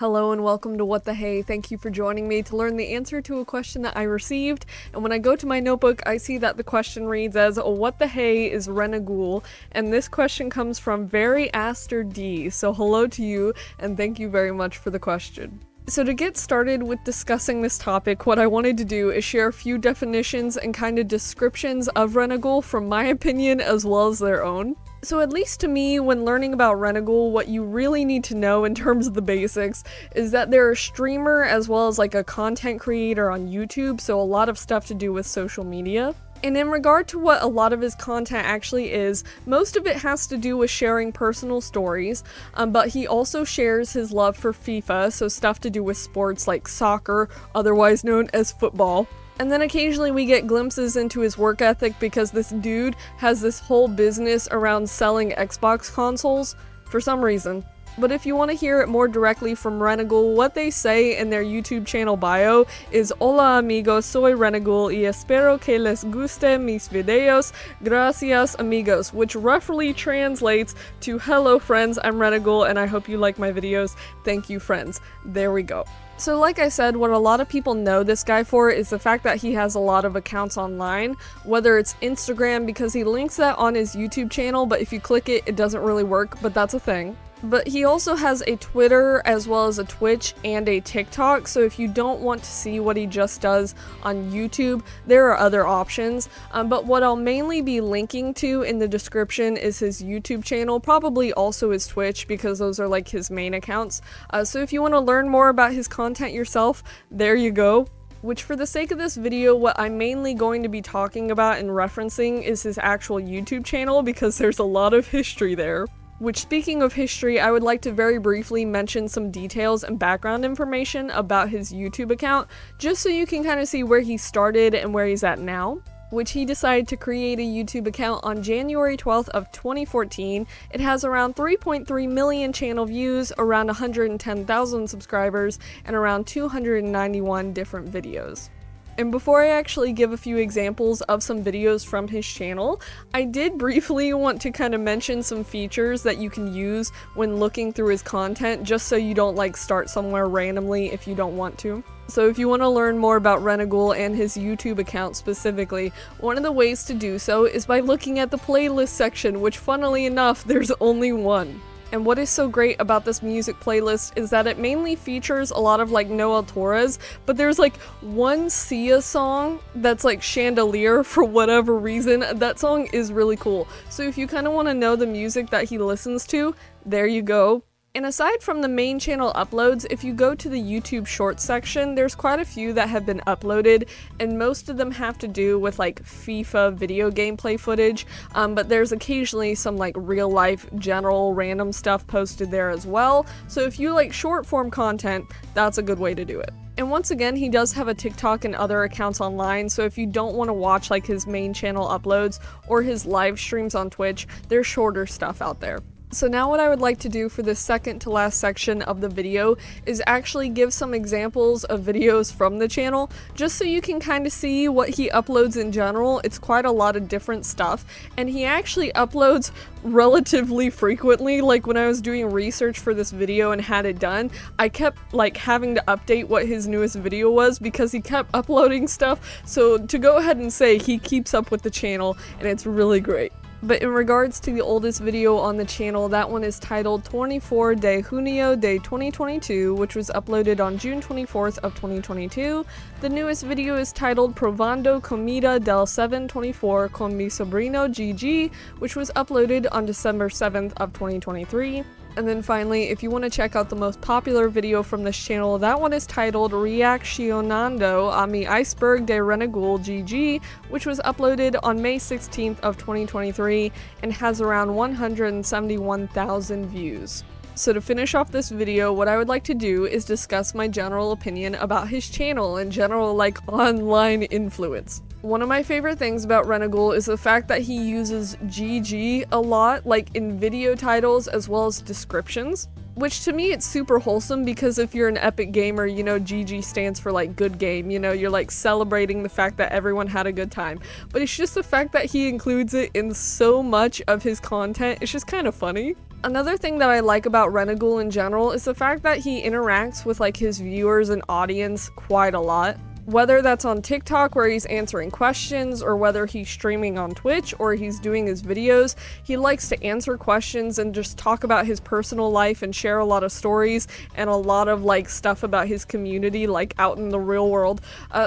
Hello and welcome to What the Hey. Thank you for joining me to learn the answer to a question that I received. And when I go to my notebook, I see that the question reads as, what the hey is Renegul? And this question comes from Very Aster D. So hello to you and thank you very much for the question. So to get started with discussing this topic, what I wanted to do is share a few definitions and kind of descriptions of Renegul from my opinion as well as their own. So at least to me, when learning about Renegul, what you really need to know in terms of the basics is that they're a streamer as well as like a content creator on YouTube, so a lot of stuff to do with social media. And in regard to what a lot of his content actually is, most of it has to do with sharing personal stories, but he also shares his love for FIFA, so stuff to do with sports like soccer, otherwise known as football. And then occasionally we get glimpses into his work ethic because this dude has this whole business around selling Xbox consoles for some reason. But if you want to hear it more directly from Renegul, what they say in their YouTube channel bio is Hola amigos, soy Renegul y espero que les guste mis videos, gracias amigos, which roughly translates to hello friends, I'm Renegul and I hope you like my videos, thank you friends. There we go. So like I said, what a lot of people know this guy for is the fact that he has a lot of accounts online, whether it's Instagram because he links that on his YouTube channel, but if you click it, it doesn't really work, but that's a thing. But he also has a Twitter as well as a Twitch and a TikTok, so if you don't want to see what he just does on YouTube, there are other options. But what I'll mainly be linking to in the description is his YouTube channel, probably also his Twitch because those are like his main accounts. So if you want to learn more about his content yourself, there you go. Which for the sake of this video, what I'm mainly going to be talking about and referencing is his actual YouTube channel because there's a lot of history there. Which, speaking of history, I would like to very briefly mention some details and background information about his YouTube account, just so you can kind of see where he started and where he's at now. Which he decided to create a YouTube account on January 12th of 2014. It has around 3.3 million channel views, around 110,000 subscribers, and around 291 different videos. And before I actually give a few examples of some videos from his channel, I did briefly want to kind of mention some features that you can use when looking through his content, just so you don't like start somewhere randomly if you don't want to. So if you want to learn more about Renegul and his YouTube account specifically, one of the ways to do so is by looking at the playlist section, which funnily enough, there's only one. And what is so great about this music playlist is that it mainly features a lot of like Noel Torres, but there's like one Sia song that's like Chandelier for whatever reason. That song is really cool. So if you kind of want to know the music that he listens to, there you go. And aside from the main channel uploads, if you go to the YouTube Shorts section, there's quite a few that have been uploaded, and most of them have to do with like FIFA video gameplay footage, but there's occasionally some like real life general random stuff posted there as well. So if you like short form content, that's a good way to do it. And once again, he does have a TikTok and other accounts online, so if you don't want to watch like his main channel uploads or his live streams on Twitch, there's shorter stuff out there. So now what I would like to do for this second to last section of the video is actually give some examples of videos from the channel, just so you can kind of see what he uploads in general. It's quite a lot of different stuff, and he actually uploads relatively frequently. Like when I was doing research for this video and had it done, I kept like having to update what his newest video was because he kept uploading stuff. So to go ahead and say he keeps up with the channel, and it's really great. But in regards to the oldest video on the channel, that one is titled 24 de Junio de 2022, which was uploaded on June 24th of 2022. The newest video is titled Provando Comida del 724 con mi sobrino GG, which was uploaded on December 7th of 2023. And then finally, if you want to check out the most popular video from this channel, that one is titled Reaccionando a mi iceberg de Renegul GG, which was uploaded on May 16th of 2023 and has around 171,000 views. So to finish off this video, what I would like to do is discuss my general opinion about his channel and general like online influence. One of my favorite things about Renegul is the fact that he uses GG a lot, like in video titles as well as descriptions. Which to me it's super wholesome, because if you're an epic gamer, you know GG stands for like good game, you know, you're like celebrating the fact that everyone had a good time. But it's just the fact that he includes it in so much of his content, it's just kind of funny. Another thing that I like about Renegul in general is the fact that he interacts with like his viewers and audience quite a lot. Whether that's on TikTok where he's answering questions, or whether he's streaming on Twitch, or he's doing his videos, he likes to answer questions and just talk about his personal life and share a lot of stories and a lot of like stuff about his community like out in the real world.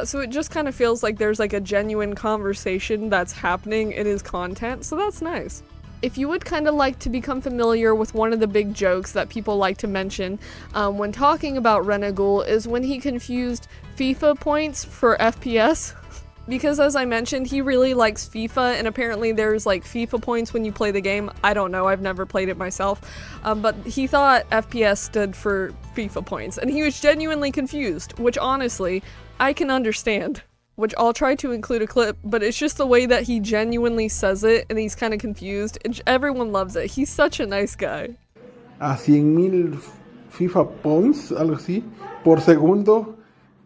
So it just kind of feels like there's like a genuine conversation that's happening in his content, so that's nice. If you would kind of like to become familiar with one of the big jokes that people like to mention when talking about Renegul is when he confused FIFA points for FPS. Because as I mentioned, he really likes FIFA, and apparently there's like FIFA points when you play the game. I don't know, I've never played it myself. But he thought FPS stood for FIFA points, and he was genuinely confused, which honestly, I can understand. Which I'll try to include a clip, but it's just the way that he genuinely says it, and he's kind of confused. Everyone loves it. He's such a nice guy. A 100,000 FIFA points, algo así, por segundo,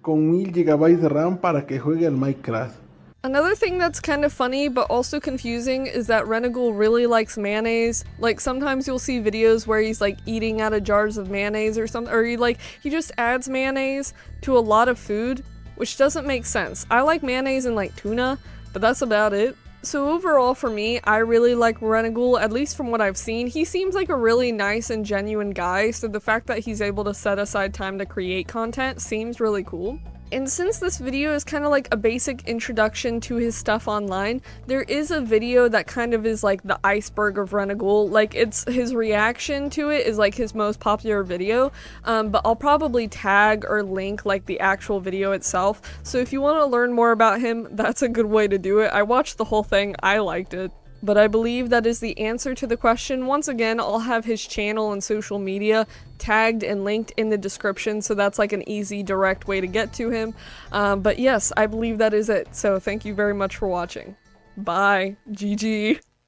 con 1000 GB de RAM para que juegue al Minecraft. Another thing that's kind of funny but also confusing is that Renegul really likes mayonnaise. Like sometimes you'll see videos where he's like eating out of jars of mayonnaise or something, or he just adds mayonnaise to a lot of food, which doesn't make sense. I like mayonnaise in like tuna, but that's about it. So overall for me, I really like Renegul, at least from what I've seen. He seems like a really nice and genuine guy, so the fact that he's able to set aside time to create content seems really cool. And since this video is kind of like a basic introduction to his stuff online, there is a video that kind of is like the iceberg of Renegul. Like it's his reaction to it is like his most popular video, but I'll probably tag or link like the actual video itself. So if you want to learn more about him, that's a good way to do it. I watched the whole thing, I liked it. But I believe that is the answer to the question. Once again, I'll have his channel and social media tagged and linked in the description, so that's like an easy, direct way to get to him. But yes, I believe that is it. So thank you very much for watching. Bye. GG.